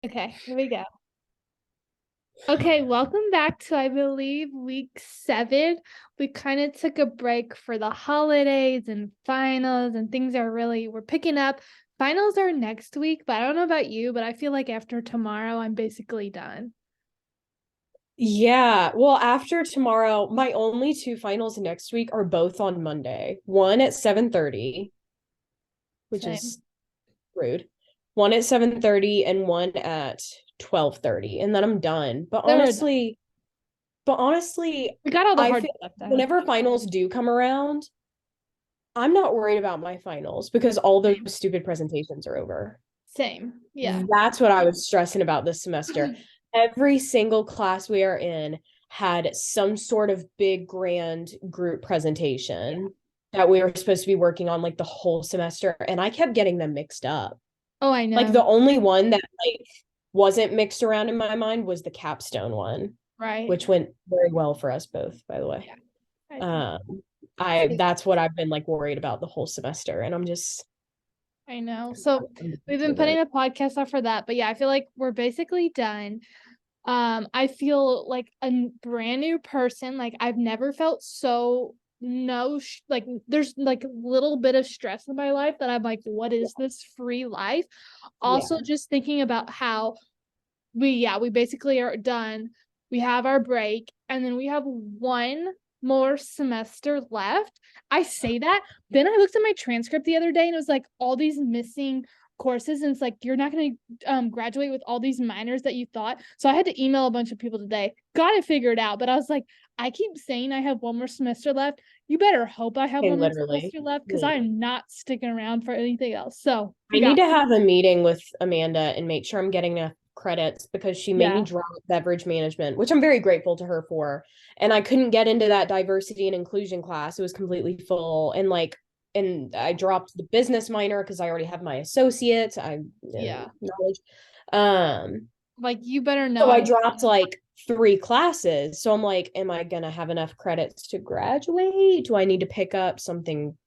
Okay, here we go. Okay, welcome back to, I believe, week 7. We kind of took a break for the holidays and finals, and things we're picking up. Finals are next week, but I don't know about you, but I feel like after tomorrow, I'm basically done. Yeah, well, after tomorrow, my only two finals next week are both on Monday. One at 7:30, which Same. is rude. One at 7:30 and one at 12:30, and then I'm done. But Then we're done. honestly, but honestly, We got all the I hard feel stuff done. whenever finals do come around, I'm not worried about my finals because all those Same. stupid presentations are over. Same. Yeah. That's what I was stressing about this semester. Every single class we are in had some sort of big grand group presentation that we were supposed to be working on like the whole semester, and I kept getting them mixed up. Oh, I Like know. the only one that like wasn't mixed around in my mind was the capstone one, Right. which went very well for us both, by the way. Yeah. I think. I that's what I've been like worried about the whole semester, and I know. So I'm we've been over putting it. a podcast out for that, but yeah, I feel like we're basically done. I feel like a brand new person. Like I've never felt so like there's like a little bit of stress in my life that I'm like, what is this free life? Also, Yeah. just thinking about how we basically are done. We have our break, and then we have one more semester left. I say that. Then I looked at my transcript the other day and it was like all these missing courses, and it's like you're not going to graduate with all these minors that you thought. So I had to email a bunch of people today, got it figured out, but I was like, I keep saying I have one more semester left. You better hope I have Okay, one more literally. semester left, because I'm not sticking around for anything else. So we I need got. to have a meeting with Amanda and make sure I'm getting enough credits because she made me Yeah. drop beverage management, which I'm very grateful to her for. And I couldn't get into that diversity and inclusion class. It was completely full. And I dropped the business minor because I already have my associates. I Yeah. knowledge. Um, Like you better know so I I'm. dropped like 3 classes. So I'm like, am I gonna have enough credits to graduate? Do I need to pick up something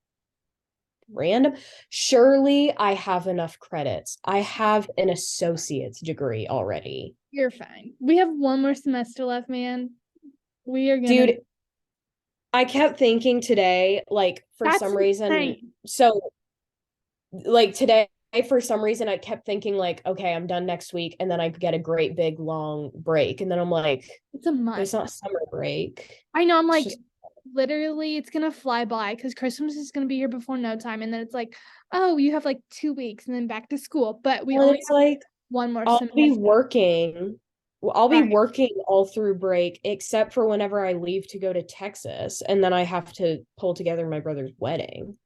random? Surely I have enough credits. I have an associate's degree already. You're fine. We have one more semester left, man. We are gonna. Dude, I kept thinking today, like for That's some reason, insane. so like today, for some reason, I kept thinking like, okay, I'm done next week, and then I get a great big long break. And then I'm like, It's a but month. it's not summer break. I know. I'm It's like, just literally, it's gonna fly by because Christmas is gonna be here before no time, and then it's like, oh, you have like 2 weeks, and then back to school. But we well, and only it's have like one more I'll be semester. working. Well, I'll be Right. working all through break, except for whenever I leave to go to Texas, and then I have to pull together my brother's wedding.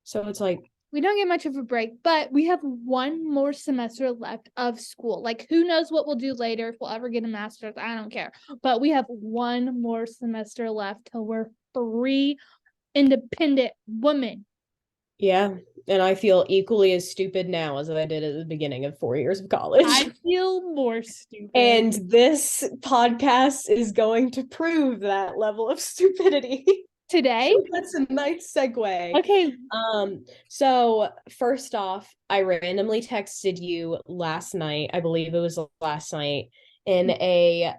So it's like, We don't get much of a break, but we have one more semester left of school. Like, who knows what we'll do later, if we'll ever get a master's? I don't care. But we have one more semester left till we're free, independent women. yeah. And I feel equally as stupid now as I did at the beginning of 4 years of college. I feel more stupid. And this podcast is going to prove that level of stupidity. Today? That's a nice segue. Okay. So first off, I randomly texted you last night. I believe it was last night in a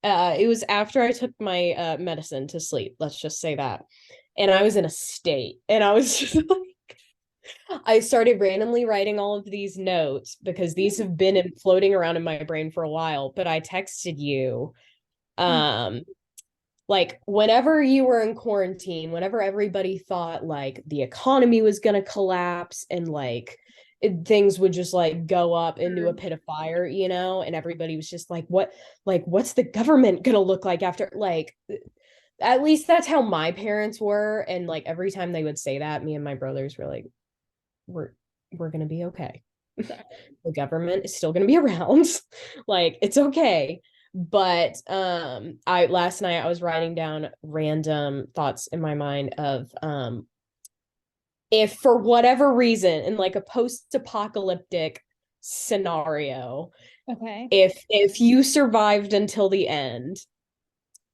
it was after I took my medicine to sleep. Let's just say that. And I was in a state, and I was just like, I started randomly writing all of these notes because these have been floating around in my brain for a while, but I texted you um like whenever you were in quarantine, whenever everybody thought like the economy was going to collapse and like things would just like go up into a pit of fire, and everybody was just like what's the government going to look like after, like, at least that's how my parents were. And like every time they would say that, me and my brothers were like, we're we're going to be okay. The government is still going to be around. Like it's okay. But I last night I was writing down random thoughts in my mind of if for whatever reason in like a post-apocalyptic scenario, Okay. if you survived until the end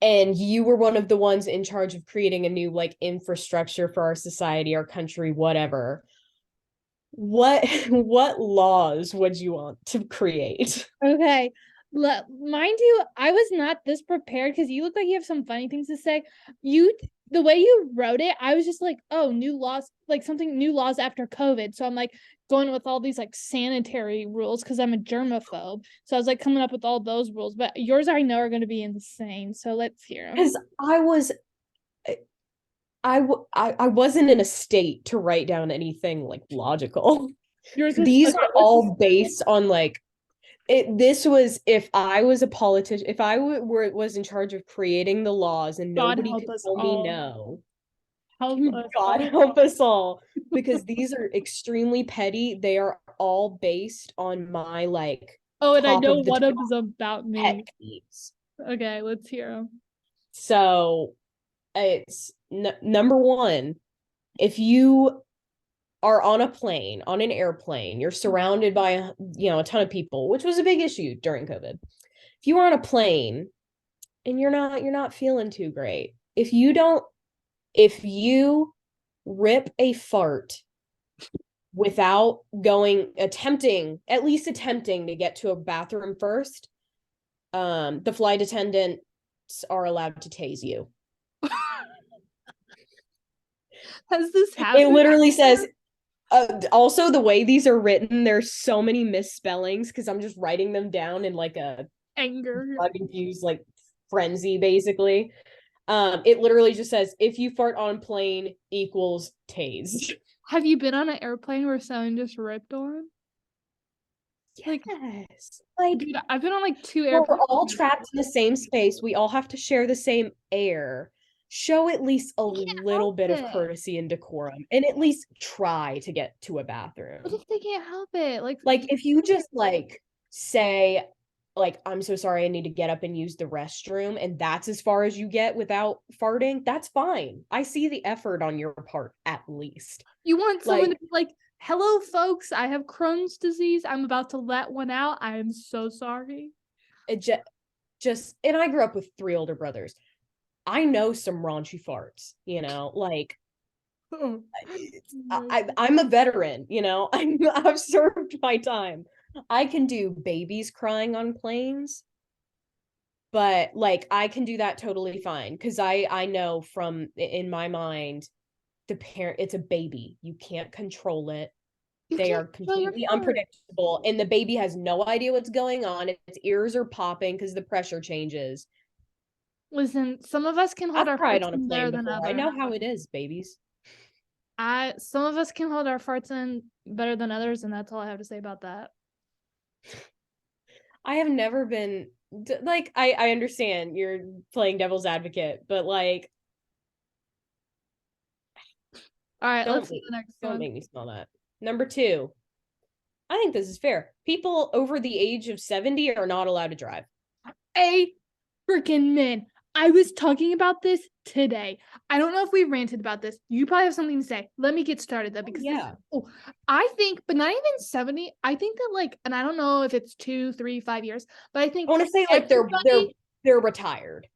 and you were one of the ones in charge of creating a new like infrastructure for our society, our country, whatever, what laws would you want to create? Okay. Mind you, I was not this prepared because you look like you have some funny things to say. The way you wrote it, I was just like, oh, new laws, like something new laws after COVID. So I'm like going with all these like sanitary rules because I'm a germaphobe. So I was like coming up with all those rules. But yours I know are going to be insane. So let's hear them. Because I wasn't in a state to write down anything like logical. Yours was These okay. are all based on like this was if I was a politician, if I was in charge of creating the laws and God nobody help could us tell me all. no. Help us God all. help us all, because these are extremely petty. They are all based on my like Oh, and I top know of the one top of them is about pet me. peeves. Okay, let's hear them. So it's number one, if you are on a plane, on an airplane, you're surrounded by a ton of people, which was a big issue during COVID. If you are on a plane and you're not feeling too great, if you rip a fart without at least attempting to get to a bathroom first, the flight attendants are allowed to tase you. Has this It happened? literally says, also the way these are written, there's so many misspellings because I'm just writing them down in like a Anger. drug infused like frenzy, basically. It literally just says if you fart on plane equals tased. Have you been on an airplane where someone just ripped on? Like, Yes. Like, dude, I've been on like two we're airplanes. all trapped in the same space. We all have to share the same air. Show at least a You can't little help bit of it. courtesy and decorum and at least try to get to a What bathroom. if they can't help it? Like if you just like say like I'm so sorry I need to get up and use the restroom and that's as far as you get without farting, that's fine. I see the effort on your part at least. you want someone to Like be like, hello, folks, I have Crohn's disease. I'm about to let one out. I am so sorry. it just and I grew up with three older brothers. I know some raunchy farts, like Oh, I'm a veteran, I've served my time. I can do babies crying on planes, but like I can do that totally fine because I know from in my mind the parent it's a baby. You can't control it. you They can't are feel your completely fart. unpredictable and the baby has no idea what's going on. Its ears are popping because the pressure changes. Listen, some of us can hold I've our cried farts on a in better plane than before. I others. know how it is, babies. Some of us can hold our farts in better than others, and that's all I have to say about that. I have never been like I understand you're playing devil's advocate, but like All right, let's don't do the next don't one. make me smell that. Number two, I think this is fair. People over the age of 70 are not allowed to drive. A freaking man. I was talking about this today. I don't know if we ranted about this. You probably have something to say. Let me get started though, because Yeah. I think, but not even 70. I think that like, and I don't know if it's 2, 3, 5 years, but I I think want to say like everybody, they're retired.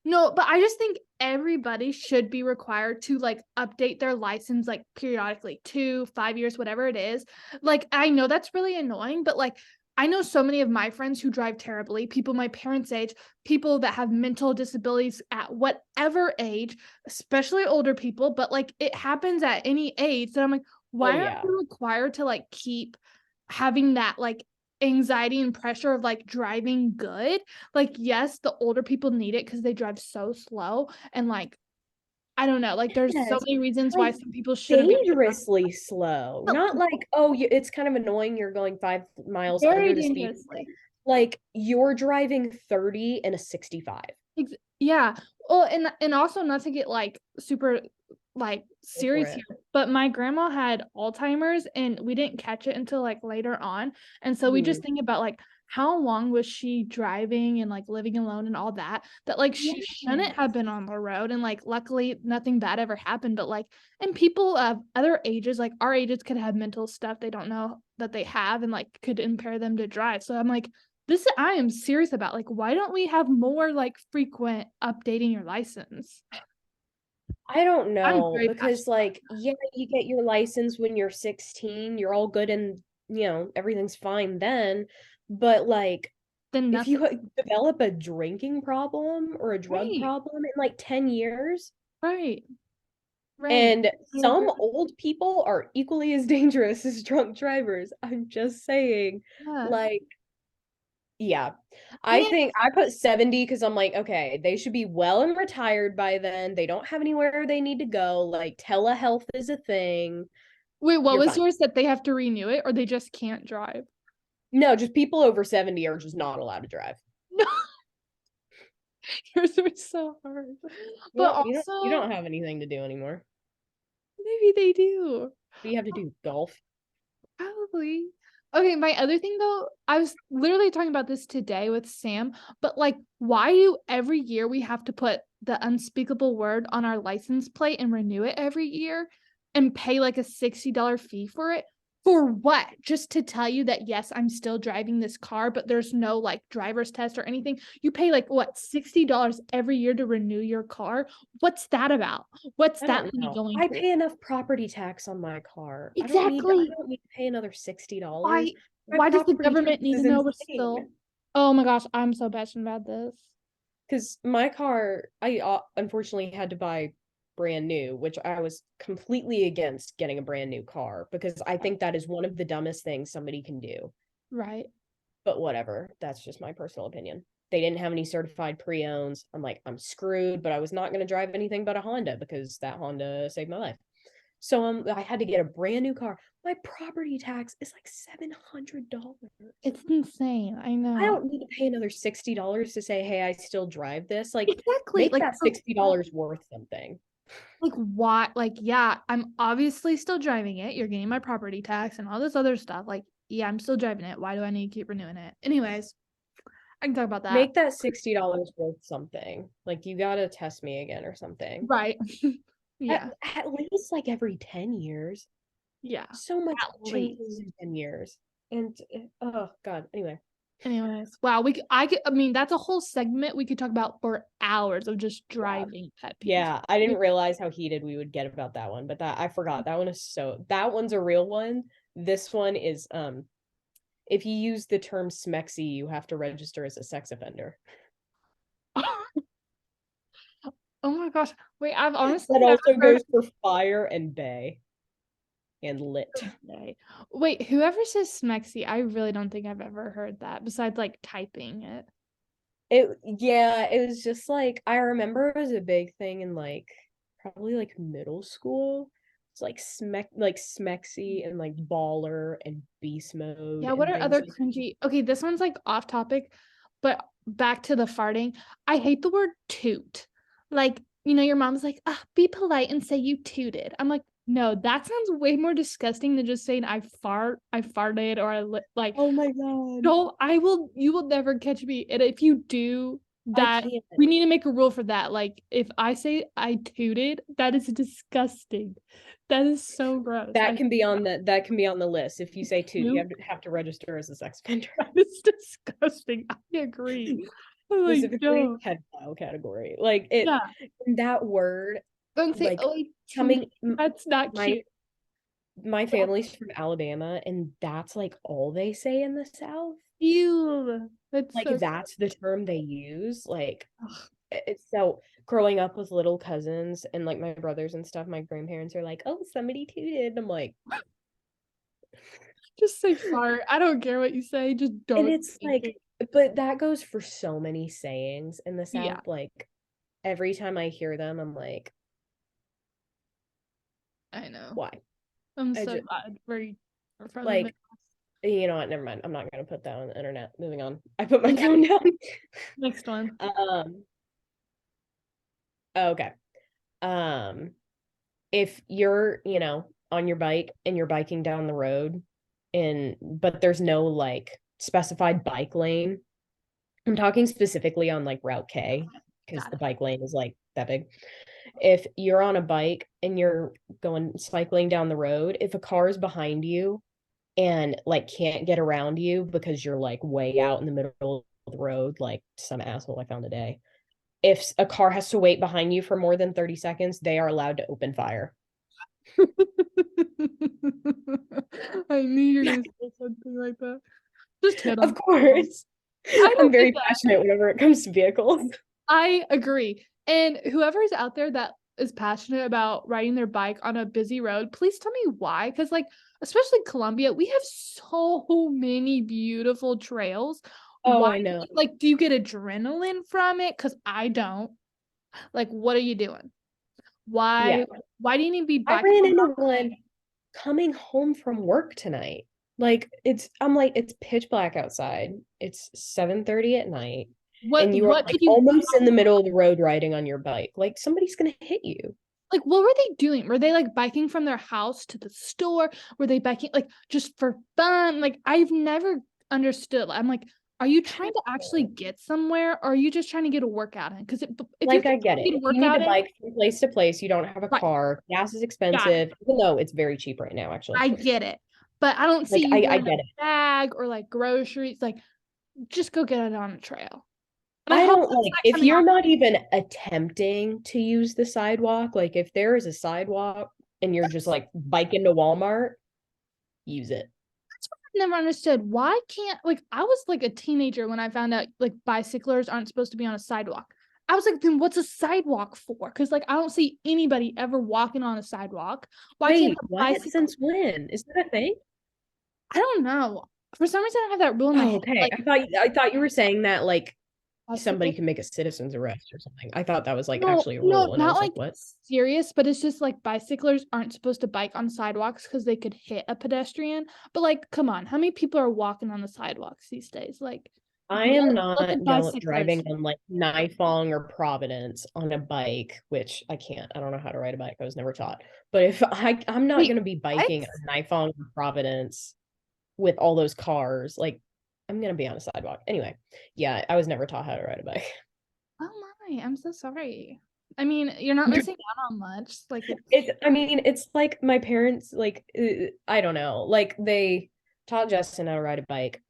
no, but I just think everybody should be required to like update their license like periodically, 2, 5 years, whatever it is. Like, I know that's really annoying, but like, I know so many of my friends who drive terribly, people my parents' age, people that have mental disabilities at whatever age, especially older people, but like it happens at any age. So I'm like, Oh why aren't yeah. you required to like keep having that like anxiety and pressure of like driving good? Like, yes, the older people need it because they drive so slow. And like, I don't know, like there's so Yes. many reasons Like why some people shouldn't be able to drive. dangerously slow. But Not like, oh, it's kind of annoying you're going 5 miles very under the speed limit. dangerously. Like you're driving 30 in a 65. Yeah. Well, and also not to get like super like Go for serious it. here, but my grandma had Alzheimer's and we didn't catch it until like later on. And so we just Mhm. think about like how long was she driving and like living alone and all that, that like she shouldn't have Yes. been on the road. And like luckily nothing bad ever happened. But like, and people of other ages, like our ages, could have mental stuff they don't know that they have and like could impair them to drive. So I'm like, this I am serious about. Like, why don't we have more like frequent updating your license? I don't I'm know very because passionate like yeah, you get your license when you're 16, you're all good and everything's fine then, but like than if nothing. you develop a drinking problem or a drug Right, problem in like 10 years, right, right. and I some agree. old people are equally as dangerous as drunk drivers. I'm just saying, Yeah. like, yeah. I I mean, think I put 70 because I'm like, okay, they should be well and retired by then. They don't have anywhere they need to go. Like, telehealth is a thing. wait, what You're was fine. yours that they have to renew it or they just can't drive? No, just people over 70 are just not allowed to drive. No, yours was so hard. But You also, don't have anything to do anymore. maybe they do. What do you have to do? Golf? Probably. Okay, my other thing though, I was literally talking about this today with Sam, but like, why do every year we have to put the unspeakable word on our license plate and renew it every year and pay like a $60 fee for it? For what? Just to tell you that yes, I'm still driving this car, but there's no like driver's test or anything. You pay like what, $60 every year to renew your car? What's that about? What's I that don't money know. going I to? pay enough property tax on my car. I Exactly. don't need to pay another $60. Why My why does the property tax government need to is know we're insane. still Oh my gosh, I'm so passionate about this. Because my car, I unfortunately had to buy brand new, which I was completely against getting a brand new car because I think that is one of the dumbest things somebody can do. Right. But whatever, that's just my personal opinion. They didn't have any certified pre-owns. I'm like, I'm screwed, but I was not going to drive anything but a Honda because that Honda saved my life. So I had to get a brand new car. My property tax is like $700. It's insane. I I know. don't need to pay another $60 to say, hey, I still drive this. Like, Exactly. make Like that for what? $60 worth something. Like what? Like yeah, I'm obviously still driving it. You're getting my property tax and all this other stuff. Like yeah, I'm still driving it. Why do I need to keep renewing it? Anyways, I can talk about that. Make that $60 worth something. Like, you gotta test me again or something. Right. At, Yeah. at least like every 10 years. Yeah. So much At changes least. in 10 years. And oh God. Anyway, Anyways, wow, I mean, that's a whole segment we could talk about for hours of just yeah. driving pet peeves. Yeah, I didn't realize how heated we would get about that one, but that I forgot. That one's a real one. This one is if you use the term smexy, you have to register as a sex offender. Oh my gosh. Wait, I've honestly That never also heard goes for fire and bay and lit. of day. Wait, whoever says smexy, I really don't think I've ever heard that besides like typing it. It was just like I remember it was a big thing in like probably like middle school. It's like smexy and like baller and beast mode Yeah, what and are things other like cringy? Okay, this one's like off topic, but back to the farting. I hate the word toot. Like, your mom's like, ah, be polite and say you tooted. I'm like, no, that sounds way more disgusting than just saying I farted, or like, oh my God. no, you will never catch me. And if you do I that, can't. we need to make a rule for that. Like, if I say I tooted, that is disgusting. That is so gross. That can be on the list. If you say toot, you Toot? have to register as a sex offender. That is disgusting. I agree. I'm like, Specifically no. pedophile category. Like it Yeah. that word Don't say, like oh, I coming tooted. That's not my cute. my family's from Alabama and that's like all they say in the South. Ew. That's Like so that's the term they use. Like ugh. it's so growing up with little cousins and like my brothers and stuff, my grandparents are like, "Oh, somebody tooted." I'm like, Just say fart. I don't care what you say. Just and don't it's say like, it. but that goes for so many sayings in the Yeah, South. Like every time I hear them, I'm like, I know. why? I'm I so just glad we're from the like, Midwest. you know what? Never mind. I'm not gonna put that on the internet. Moving on. I put my Yeah, phone down. next one. um. Okay. Um. If you're, on your bike and you're biking down the road, and but there's no like specified bike lane. I'm talking specifically on like Route K because Got the it. bike lane is like that big. If you're on a bike and you're going cycling down the road, if a car is behind you and like can't get around you because you're like way out in the middle of the road, like some asshole I found today, if a car has to wait behind you for more than 30 seconds, they are allowed to open fire. I knew you were gonna say something like that. Just hit Of them. course. I I'm don't very get that. passionate whenever it comes to vehicles. I agree. And whoever's out there that is passionate about riding their bike on a busy road, please tell me why. Because, like, especially Columbia, we have so many beautiful trails. Oh, Why, I know. like, do you get adrenaline from it? Because I don't. Like, what are you doing? Yeah. Why do you need to be I biking ran on into our one way? coming home from work tonight. Like I'm like, it's pitch black outside. It's 7:30 at night. And you are What like could you almost in the middle of the road riding on your bike. Like somebody's gonna hit you. like what were they doing? Were they like biking from their house to the store? Were they biking like just for fun? Like I've never understood. I'm like, are you trying to actually get somewhere or are you just trying to get a workout in? Because if you're Like I just get trying it. to get a If you need workout to in, bike from place to place, you don't have a right, car. Gas is got it. expensive, even though it's very cheap right now, actually. I get it. But I don't see Like you I wearing get a it. bag or like groceries. Like just go get it on a trail. And I I hope don't that's like not if coming you're off. not even attempting to use the sidewalk, like if there is a sidewalk and you're just That's like biking to Walmart, use it. never understood why can't like I was like a teenager when I found out like bicyclers aren't supposed to be on a sidewalk. I was like, then what's a sidewalk for? Because like I don't see anybody ever walking on a sidewalk. Why can't Wait, the what? bicycle? Since when? Is that a thing? I don't know. For some reason, I have that rule in my Oh, head. okay. Like I thought you were saying that like somebody bicycle. can make a citizen's arrest or something. I thought that was like No, actually a no, rule, and I not was like like, what? serious, but it's just like bicyclers aren't supposed to bike on sidewalks because they could hit a pedestrian. But like, come on, how many people are walking on the sidewalks these days? Like, I am let the not going bicyclers. driving on like Nifong or Providence on a bike, which I can't. I don't know how to ride a bike. I was never taught. But if I'm not Wait, going to be what? biking on Nifong or Providence with all those cars, like I'm going to be on a sidewalk. Anyway, yeah, I was never taught how to ride a bike. Oh my, I'm so sorry. I mean, you're not missing out on much. Like it's I mean, it's like my parents, like, I don't know, like they taught Justin how to ride a bike.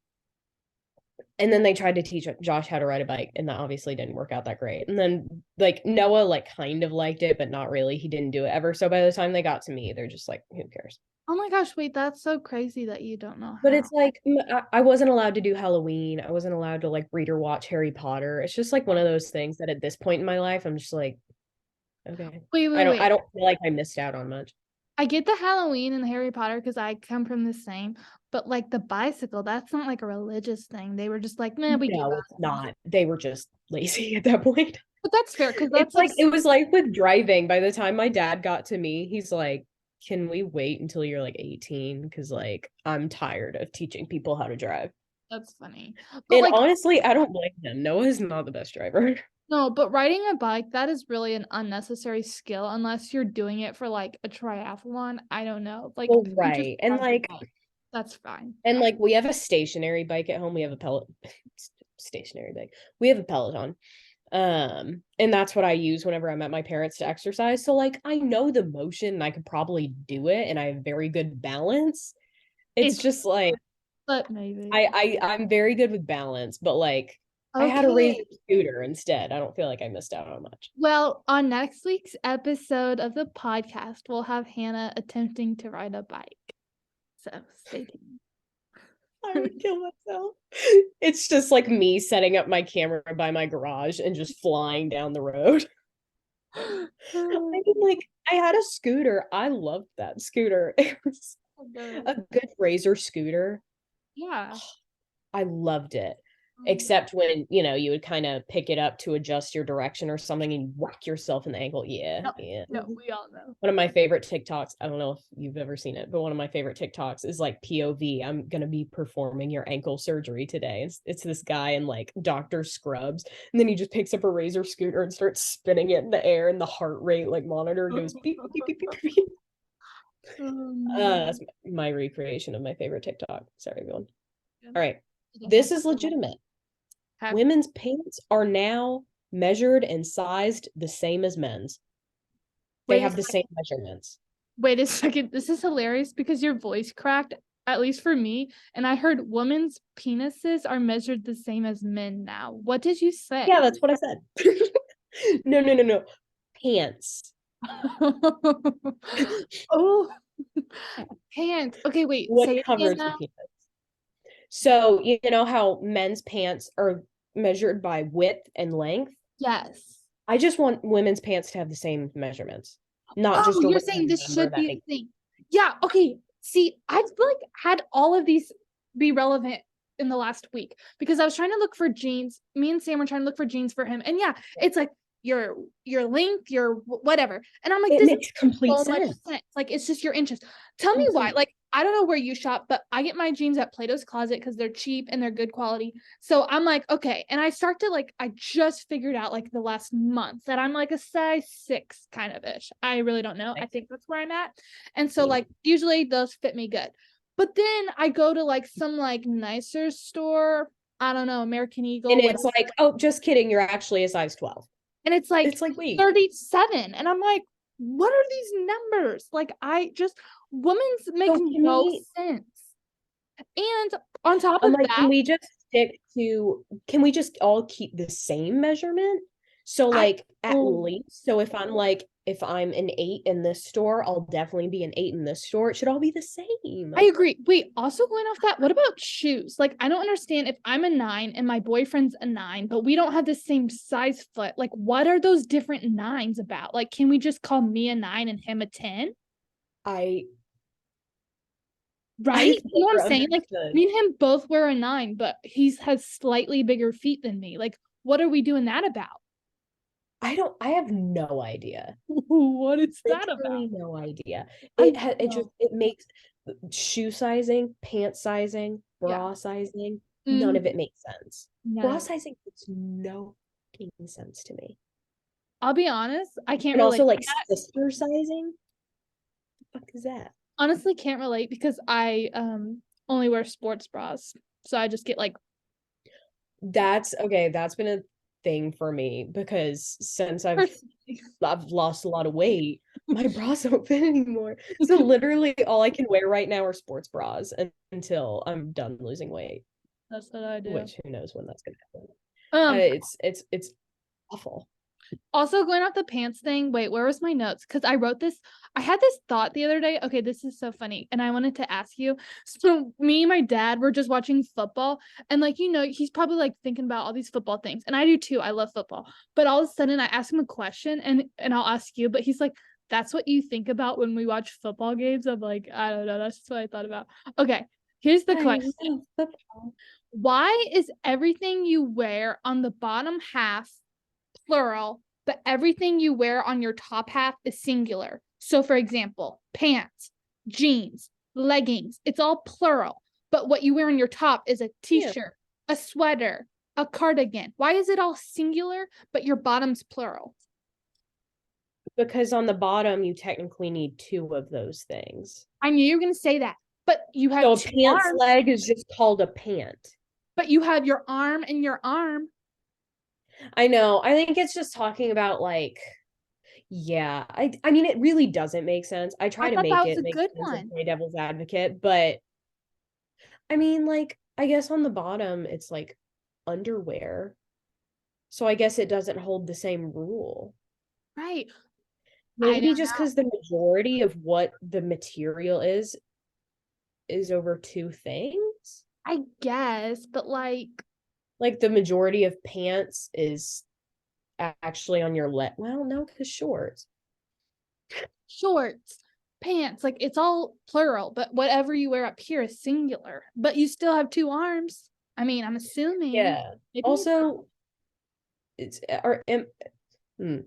And then they tried to teach Josh how to ride a bike, and that obviously didn't work out that great. And then like Noah like kind of liked it, but not really. He didn't do it ever. So by the time they got to me, they're just like, who cares? oh my gosh, wait, that's so crazy that you don't know But how. it's like I wasn't allowed to do Halloween. I wasn't allowed to like read or watch Harry Potter. It's just like one of those things that at this point in my life, I'm just like, okay. Wait, I wait, don't I wait. don't feel like I missed out on much. I get the Halloween and the Harry Potter because I come from the same, but like the bicycle, that's not like a religious thing. They were just like, nah, we give No, up. it's not. They were just lazy at that point. But that's fair because It's that's like like it was like with driving. By the time my dad got to me, he's like, "Can we wait until you're like 18? Because like I'm tired of teaching people how to drive." that's funny. But And like honestly, I don't blame him. Noah's not the best driver. no, but riding a bike, that is really an unnecessary skill unless you're doing it for like a triathlon. I don't know. Like Well, if you just right. ride your bike, that's fine. And like we have a stationary bike at home. We have a pellet stationary bike. We have a Peloton. And that's what I use whenever I'm at my parents to exercise. So like I know the motion and I could probably do it and I have very good balance. It's It's just like but maybe. I'm very good with balance, but like I had a Okay. razor scooter instead. I don't feel like I missed out on much. Well, on next week's episode of the podcast, we'll have Hannah attempting to ride a bike. So stay I tuned. would kill myself. It's just like me setting up my camera by my garage and just flying down the road. I mean, like I had a scooter. I loved that scooter. It was a good razor scooter. Yeah. I loved it. Except when, you know, you would kind of pick it up to adjust your direction or something and you whack yourself in the ankle. Yeah. No, Yeah. no, we all know. One of my favorite TikToks, I don't know if you've ever seen it, but one of my favorite TikToks is like POV. I'm gonna be performing your ankle surgery today. It's this guy in like doctor scrubs, and then he just picks up a razor scooter and starts spinning it in the air, and the heart rate like monitor goes beep beep beep beep beep. No. That's my recreation of my favorite TikTok. Sorry, everyone. All right, Okay. this is legitimate. Okay. Women's pants are now measured and sized the same as men's. They Wait a have the second. same measurements. Wait a second. This is hilarious because your voice cracked, at least for me, and I heard women's penises are measured the same as men now. What did you say? Yeah, that's what I said. No. Pants. Oh, pants. Okay, wait. What Say it again covers the now. pants? So, you know how men's pants are measured by width and length? Yes. I just want women's pants to have the same measurements, not Oh, just a you're saying random this number should that be makes. a thing. Yeah, okay. See, I've like had all of these be relevant in the last week because I was trying to look for jeans. Me and Sam were trying to look for jeans for him. And yeah, it's like your length, your whatever. And I'm like, It this makes makes complete so much sense. sense. Like it's just your interest. Tell me why. Complete. Like, I don't know where you shop, but I get my jeans at Plato's Closet because they're cheap and they're good quality. So I'm like, okay. And I start to like, I just figured out like the last month that I'm like a size 6 kind of ish. I really don't know. I think that's where I'm at. And so like usually those fit me good. But then I go to like some like nicer store. I don't know, American And Eagle, it's whatever. like, oh, just kidding. You're actually a size 12. And it's like It's like, wait. 37. And I'm like, what are these numbers? Like I just women's make So no sense. And on top I'm of like, that, can we just all keep the same measurement? So I like at oh least, so if I'm an 8 in this store, I'll definitely be an 8 in this store. It should all be the same. I agree. Wait, also going off that, what about shoes? Like, I don't understand if I'm a 9 and my boyfriend's a 9, but we don't have the same size foot. Like, what are those different nines about? Like, can we just call me a 9 and him a 10? I Right? I've You know what never I'm saying? Like, understood. me and him both wear a 9, but he's has slightly bigger feet than me. Like, what are we doing that about? I have no idea. What is that about? Literally no idea. I It makes shoe sizing, pant sizing, yeah. bra sizing, none of Mhm. it makes sense. None Bra of it. sizing makes no fucking sense to me. I'll be honest, I can't And also relate. like sister sizing, what the fuck is that? Honestly can't relate because I only wear sports bras. So I just get like That's okay, that's been a thing for me because since I've lost a lot of weight, my bras don't fit anymore. So literally all I can wear right now are sports bras until I'm done losing weight, that's what I do. which who knows when that's gonna happen. Um It's awful. Also going off the pants thing, wait, where was my notes? Because I wrote this, I had this thought the other day. Okay, this is so funny. And I wanted to ask you. So me and my dad were just watching football, and like he's probably like thinking about all these football things. And I do too. I love football. But all of a sudden I ask him a question and I'll ask you, but he's like, that's what you think about when we watch football games. I'm like, I don't know. That's just what I thought about. Okay, here's the I question. love football. Why is everything you wear on the bottom half plural, but everything you wear on your top half is singular? So, for example, pants, jeans, leggings, it's all plural. But what you wear on your top is a t Yeah, shirt, a sweater, a cardigan. Why is it all singular, but your bottom's plural? because on the bottom you technically need two of those things. I knew you were going to say that, but you have So a two pants arms, leg is just called a pant. but you have your arm and your arm. I know. I think it's just talking about like, yeah. I mean it really doesn't make sense. I I try to thought that make was it a make good sense and one. play devil's advocate, but I mean like I guess on the bottom it's like underwear. So I guess it doesn't hold the same rule. Right. I Maybe just because the majority of what the material is over two things. I guess, but like Like the majority of pants is actually on your leg. Well, no, because shorts. shorts, pants, like it's all plural, but whatever you wear up here is singular. But you still have two arms. I mean, I'm assuming. Yeah. Maybe you Also, it's or hmm.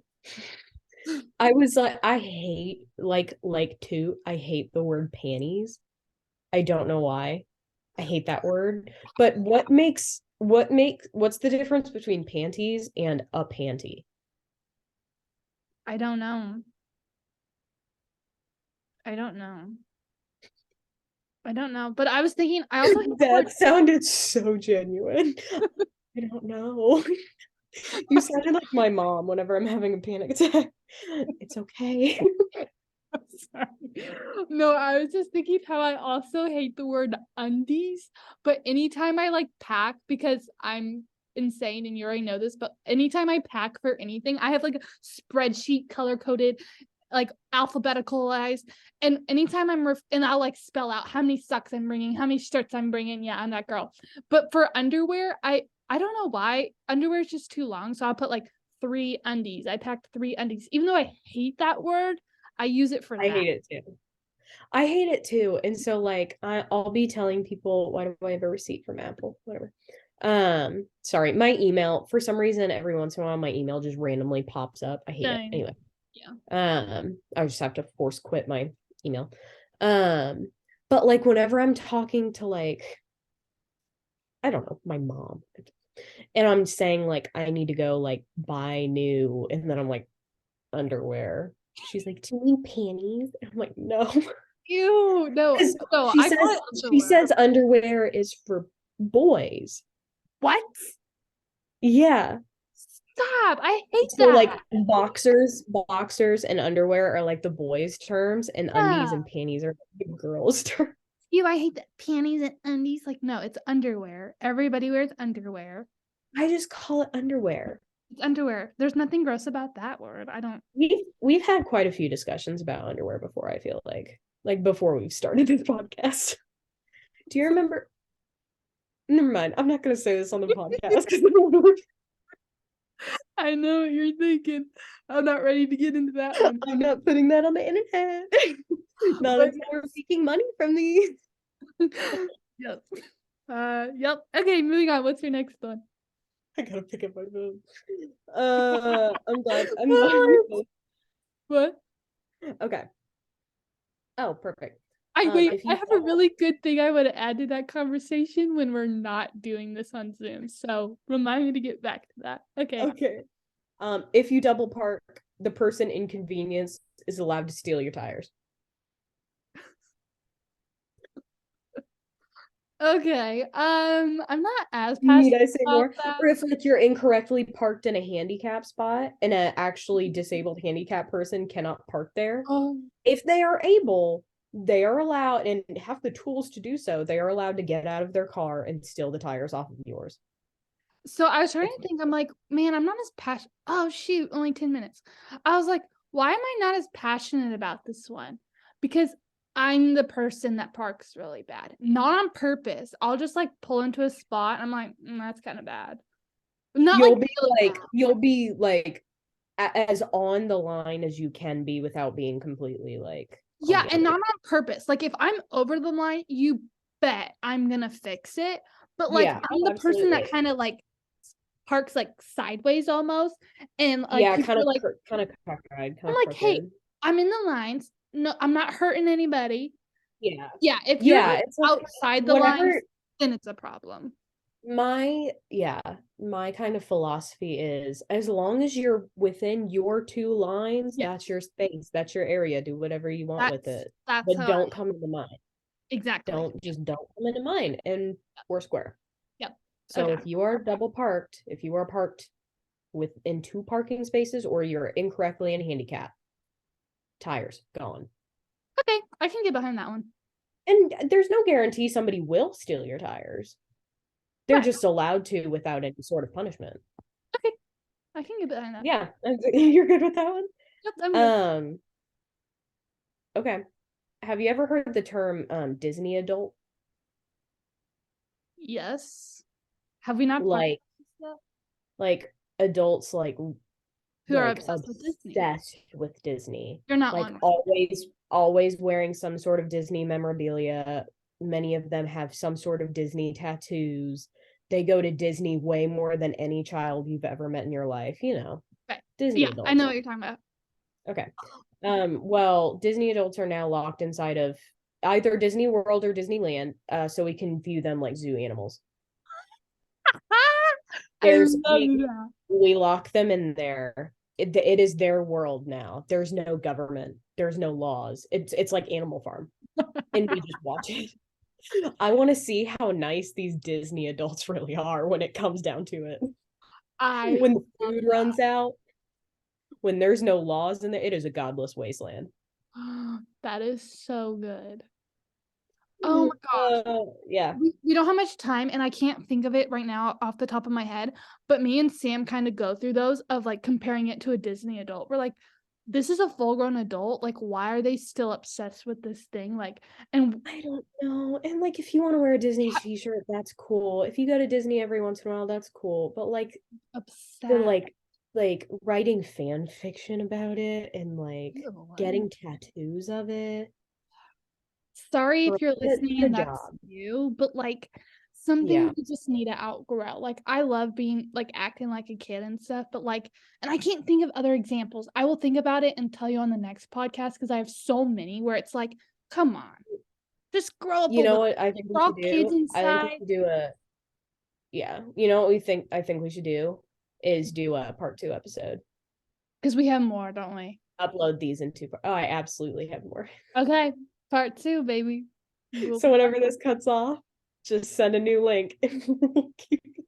I was like, I hate I hate the word panties. I don't know why. I hate that word. But what's the difference between panties and a panty? I don't know. I don't know. I don't know. But I was thinking, I also hate the word. That sounded so genuine. I don't know. You sounded like my mom whenever I'm having a panic attack. It's okay. Sorry. No, I was just thinking how I also hate the word undies, but anytime I like pack because I'm insane, and you already know this, but anytime I pack for anything, I have like a spreadsheet color coded, like alphabeticalized, and anytime and I'll like spell out how many socks I'm bringing, how many shirts I'm bringing. Yeah, I'm that girl. But for underwear, I don't know why underwear is just too long, so I'll put like 3 undies. I packed 3 undies, even though I hate that word. I use it for I that. hate it too. I hate it too. And so like I'll be telling people, why do I have a receipt from Apple? Whatever. Sorry, my email, for some reason, every once in a while, my email just randomly pops up. I hate it. Dang. Anyway. Yeah. I just have to force quit my email. But like whenever I'm talking to like, I don't know, my mom, and I'm saying like I need to go like buy new, and then I'm like, underwear. She's like, do you mean panties? And I'm like, no. Ew, no, no, She I says call it she underwear. says underwear is for boys. What? Yeah. Stop! I hate So like that. boxers and underwear are like the boys' terms, and undies Yeah. and panties are the girls' terms. Ew, I hate that panties and undies. Like, no, it's underwear. Everybody wears underwear. I just call it underwear. It's underwear. There's nothing gross about that word. I don't. We've had quite a few discussions about underwear before, I feel like before we've started this podcast. Do you remember? Never mind. I'm not gonna say this on the podcast because I know what you're thinking. I'm not ready to get into that one. I'm not putting that on the internet. Not But until we're making money from these. yep. Yep. Okay, moving on. What's your next one? I gotta pick up my phone. I'm glad. I'm glad. What? Okay. Oh, perfect. Wait, If I you have a really good thing I would add to that conversation when we're not doing this on Zoom. So remind me to get back to that. Okay. okay. If you double park, the person inconvenienced is allowed to steal your tires. Okay. I'm not as Need passionate I say about more? that. Or if like you're incorrectly parked in a handicap spot and an actually disabled handicap person cannot park there, Oh. if they are able, they are allowed and have the tools to do so, they are allowed to get out of their car and steal the tires off of yours. So I was trying It's to think, I'm like, man, I'm not as passionate. Oh shoot, only 10 minutes. I was like, why am I not as passionate about this one? Because I'm the person that parks really bad. Not on purpose. I'll just like pull into a spot. I'm like, that's kind of bad. Not like really bad. you'll be like as on the line as you can be without being completely like Yeah, and not ungodly. on purpose. Like if I'm over the line, you bet I'm gonna fix it. But like Yeah, I'm the person that absolutely. kind of like parks like sideways almost, and like Yeah, people are like, kind of cockeyed, I'm kind of like, hey, crooked. I'm in the lines. No, I'm not hurting anybody. Yeah. Yeah, if you're Yeah, like it's like outside the lines, whatever then it's a problem. my kind of philosophy is as long as you're within your 2 lines, Yeah, that's your space, that's your area, do whatever you want with it. that's But how I don't come into mine. exactly. Don't come into mine and we're square. Yep. So Okay. if you are double parked, if you are parked within 2 parking spaces or you're incorrectly in handicap, tires gone. Okay, I can get behind that one. And there's no guarantee somebody will steal your tires. They're Right. just allowed to without any sort of punishment. Okay, I can get behind that. Yeah, you're good with that one. Yep, I'm good. Okay. Have you ever heard the term Disney adult? Yes. Have we not brushed Like this yet? like adults Who are like obsessed with Disney? obsessed with Disney. You're not Like one. always wearing some sort of Disney memorabilia. Many of them have some sort of Disney tattoos. They go to Disney way more than any child you've ever met in your life, you know. Okay. Disney Yeah, I adults. know what you're talking about. Okay. Well, Disney adults are now locked inside of either Disney World or Disneyland, so we can view them like zoo animals. I There's love that. we lock them in there. It is their world now. There's no government. There's no laws. It's like Animal Farm, and we just watch it. I want to see how nice these Disney adults really are when it comes down to it. I When the food runs out, when there's no laws in there, it is a godless wasteland. that is so good. Oh my gosh. Yeah. We don't have much time, and I can't think of it right now off the top of my head, but me and Sam kind of go through those of like comparing it to a Disney adult. We're like, this is a full-grown adult. Like, why are they still obsessed with this thing? Like, and I don't know. And like if you want to wear a Disney t-shirt, that's cool. If you go to Disney every once in a while, that's cool. But like the obsessed. like writing fan fiction about it and like Ew. getting tattoos of it. Sorry if Girl, you're get listening a and that's job. you, but like some things Yeah. you just need to outgrow. Like I love being like acting like a kid and stuff, but like, and I can't think of other examples. I will think about it and tell you on the next podcast because I have so many where it's like, come on, just grow up a You know little. what I think we We're all should kids do? I think we inside. should do a yeah. You know what I think we should do is do a part 2 episode. Because we have more, don't we? Upload these into oh, I absolutely have more. Okay, part 2, baby. We'll, So whenever this cuts off, just send a new link.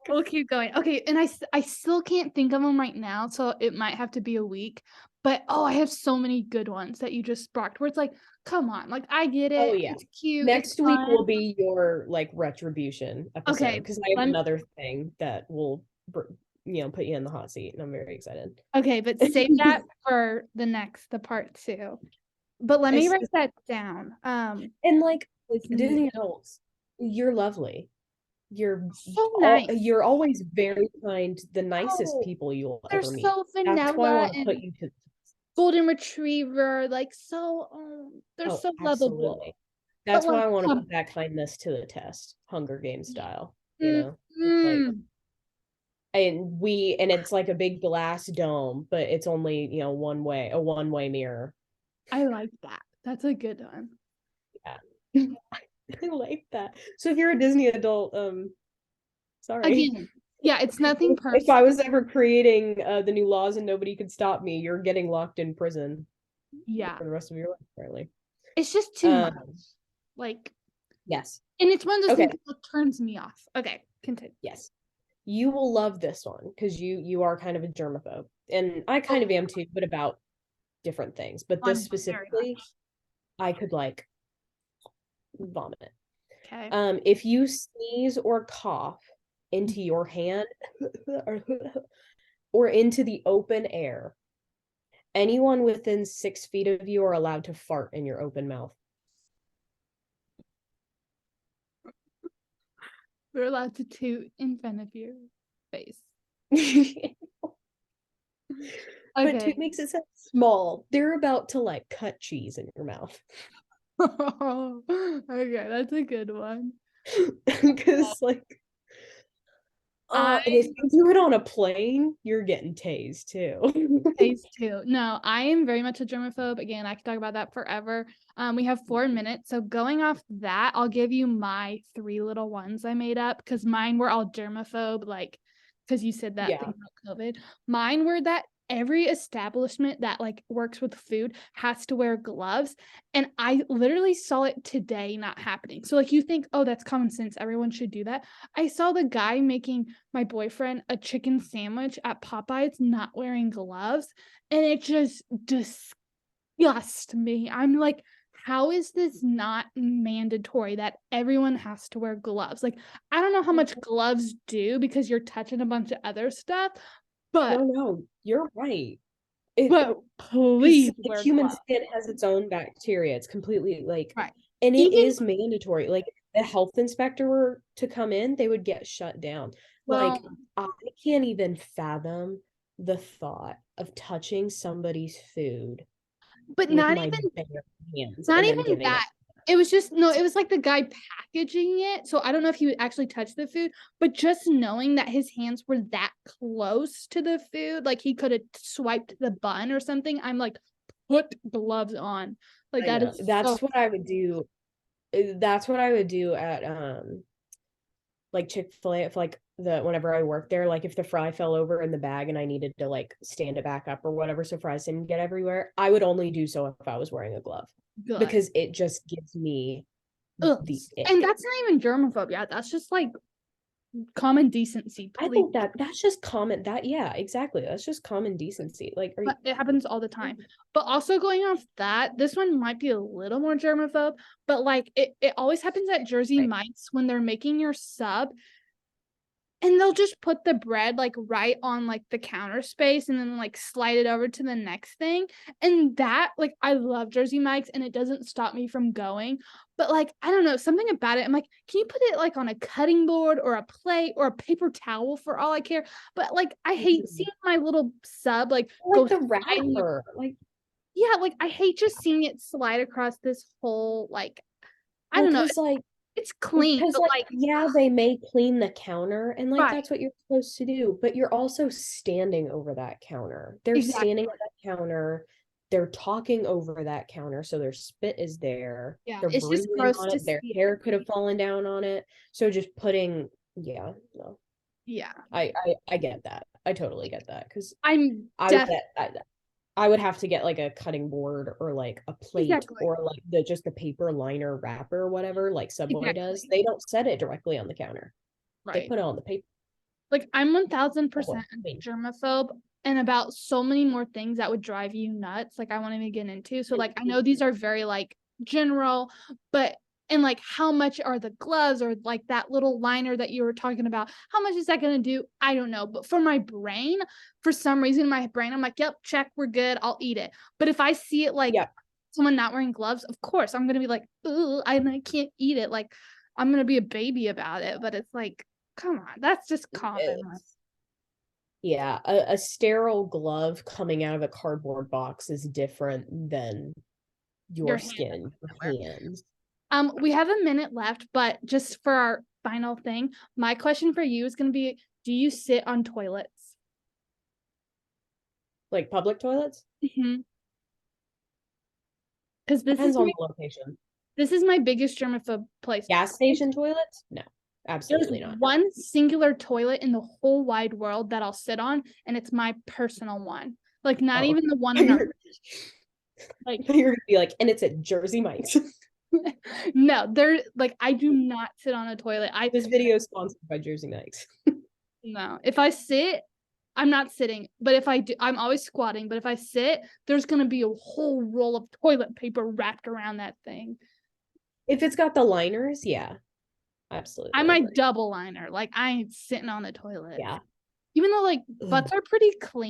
we'll keep going. Okay, and I still can't think of them right now, so it might have to be a week. But oh, I have so many good ones that you just sparked where it's like, come on, like I get Oh it. yeah. It's cute. It's Next week fun. will be your like retribution episode Okay, because I have another thing that will put you in the hot seat and I'm very excited. okay, but save that for the part 2. But let me It's write just, that down. and like Disney. Disney adults, you're lovely. So nice. You're always very kind, the nicest Oh, people you'll they're ever meet. so That's why I vanilla want to put and you to golden retriever, like so they're oh, so lovable. absolutely. But That's why like I want to put that kindness to the test, Hunger Games style, you know? It's like mm, and it's like a big glass dome, but it's only, a one-way mirror. I like that. That's a good one. Yeah. I like that. So if you're a Disney adult, sorry. Again, yeah, it's nothing If I personal. was ever creating the new laws and nobody could stop me, you're getting locked in prison Yeah. for the rest of your life, apparently. It's just too much. Like, Yes. and it's one of those Okay. things that turns me off. Okay, continue. Yes. You will love this one because you are kind of a germaphobe. And I kind of am too, but about different things. But this specifically, I could like vomit. Okay. If you sneeze or cough into your hand or into the open air, anyone within 6 feet of you are allowed to fart in your open mouth. We're allowed to toot in front of your face. But Okay. toot makes it sound small. They're about to like cut cheese in your mouth. Okay, that's a good one. Because like and if you do it on a plane, you're getting tased too. Phase 2. No, I am very much a germaphobe. Again, I could talk about that forever. We have 4 minutes. So going off that, I'll give you my 3 little ones I made up because mine were all germaphobe, like because you said that Yeah. thing about COVID. Mine were that every establishment that like works with food has to wear gloves. And I literally saw it today not happening. So like you think, oh, that's common sense. Everyone should do that. I saw the guy making my boyfriend a chicken sandwich at Popeyes not wearing gloves. And it just disgusts me. I'm like, how is this not mandatory that everyone has to wear gloves? Like, I don't know how much gloves do because you're touching a bunch of other stuff, but No, you're right. but please The wear human gloves. skin has its own bacteria. It's completely like, Right. and it Even is mandatory. Like, the health inspector were to come in, they would get shut down. Like, well, I can't even fathom the thought of touching somebody's food but with not my even bare hands not and then even giving it. that. It was just no, it was like the guy packaging it. So I don't know if he would actually touch the food, but just knowing that his hands were that close to the food, like he could have swiped the bun or something. I'm like, put gloves on. Like I that know. is That's so what I would do. That's what I would do at like Chick-fil-A if like the whenever I worked there, like if the fry fell over in the bag and I needed to like stand it back up or whatever so fries didn't get everywhere, I would only do so if I was wearing a glove good. because it just gives me Ugh. the And ick. that's not even germophobia. That's just like Common decency, I please. think that's just common that yeah, exactly. That's just common decency. Like are you But it happens all the time. But also going off that, this one might be a little more germaphobe, but like it always happens at Jersey right. Mike's when they're making your sub and they'll just put the bread like right on like the counter space and then like slide it over to the next thing. And that like I love Jersey Mike's and it doesn't stop me from going. But like I don't know, something about it. I'm like, can you put it like on a cutting board or a plate or a paper towel for all I care? But like I hate seeing my little sub like go Like the sliding. wrapper. Like Yeah, like I hate just seeing it slide across this whole like I well, don't know. because like It's clean, because but like like yeah, they may clean the counter and like right, that's what you're supposed to do, but you're also standing over that counter. They're exactly. standing at that counter, they're talking over that counter, so their spit is there. Yeah, They're it's just breathing gross on to it. Their see hair it. could have fallen down on it. So just putting yeah, no. Yeah. I get that. I totally get that because I'm I would def get I would have to get like a cutting board or like a plate exactly. or like the just the paper liner wrapper or whatever, like Subway does. Exactly. They don't set it directly on the counter. They Right. put it on the paper. Like I'm Subway. 1000% I mean, germaphobe and about so many more things that would drive you nuts. Like I want to get into. So like I know these are very like general, but and like how much are the gloves or like that little liner that you were talking about? How much is that going to do? I don't know. But for my brain, for some reason, my brain, I'm like, yep, check, we're good. I'll eat it. But if I see it like yeah, someone not wearing gloves, of course I'm gonna be like, ooh, I can't eat it. Like I'm gonna be a baby about it. But it's like, come on, that's just common. it's yeah, a sterile glove coming out of a cardboard box is different than Your your hand skin, everywhere. your hands. We have a minute left, but just for our final thing, my question for you is gonna be, do you sit on toilets? Like public toilets? Mm-hmm. Because Depends on the location. this is my biggest germaphobe place. Gas station toilets? No, There's absolutely not. one singular toilet in the whole wide world that I'll sit on, and it's my personal one. Like not Oh, even the one in our you're, like you're gonna be like, and it's at Jersey Mike's. no, there like I do not sit on a toilet. I This video is sponsored by Jersey Mike's. no. If I sit, I'm not sitting. But if I do, I'm always squatting. But if I sit, there's gonna be a whole roll of toilet paper wrapped around that thing. If it's got the liners, yeah, I absolutely. might double liner. Like I ain't sitting on the toilet. Yeah. Even though like Ugh. butts are pretty clean.